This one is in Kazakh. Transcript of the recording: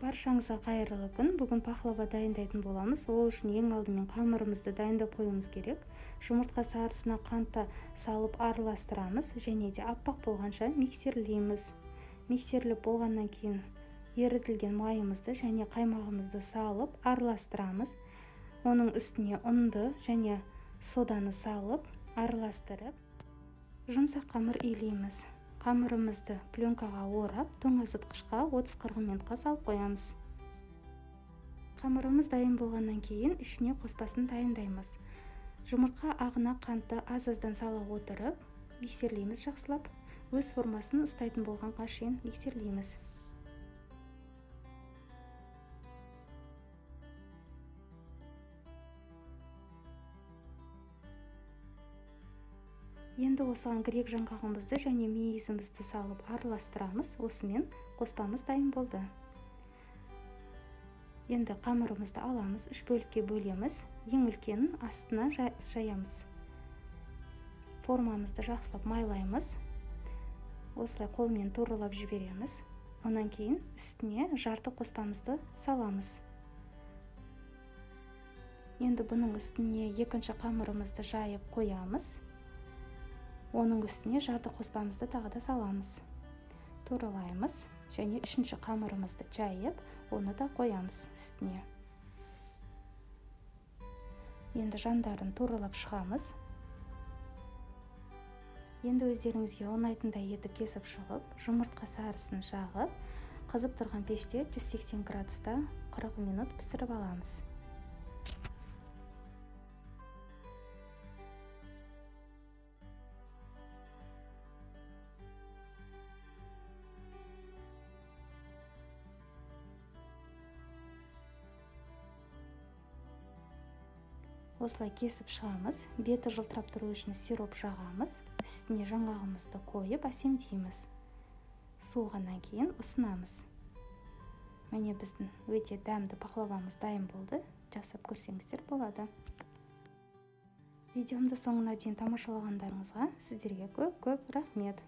Баршаңызға қайырлы күн. Бүгін пахлава дайындайтын боламыз. Ол үшін ең алдымен қамырымызды дайындап қоюымыз керек. Жұмыртқа сарысына қанта салып араластырамыз және де аппақ болғанша миксерлейміз. Миксерлеп болғаннан кейін ерітілген майымызды және қаймағымызды салып араластырамыз. Оның үстіне ұнды және соданы салып араластырып жұмсақ қамыр илейміз. Қамырымызды пленкаға орап, тоңазытқышқа 30-40 минутқа салып қоямыз. Қамырымыз дайын болғаннан кейін ішіне қоспасын дайындаймыз. Жұмыртқа ағына қантты аз-аздан сала отырып, миксерлейміз жақсылап. Өз формасын ұстайтын болғанға шейін миксерлейміз. Енді осыған грек жаңғағымызды және мейізімізді салып араластырамыз. Осымен қоспамыз дайын болды. Енді қамырымызды аламыз, 3 бөлікке бөлеміз. Ең үлкенін астына жаямыз. Формамызды жақсылап майлаймыз. Осылай қолмен туралап жібереміз. Онан кейін үстіне жарты қоспамызды саламыз. Енді бұның үстіне екінші қамырымызды жайып қоямыз. Оның үстіне жарты қоспамызды тағы да саламыз. Туралаймыз және үшінші қамырымызды жайып, оны да қоямыз үстіне. Енді жандарын туралап шығамыз. Енді өздеріңізге ұнайтындай етіп кесіп шығып, жұмыртқа сарысын жағып, қызып тұрған пеште 180 градуста 40 минут пісіріп аламыз. Осылай кесіп шығамыз. Беті жылтырап тұру үшін сироп жағамыз. Үстіне жаңғағымызды қойып әсемдейміз. Суығаннан кейін ұсынамыз. Міне біздің өте дәмді пахлавамыз дайын болды. Жасап көрсеңіздер болады. Видеомды соңына дейін тамашалағандарыңызға сіздерге көп рахмет.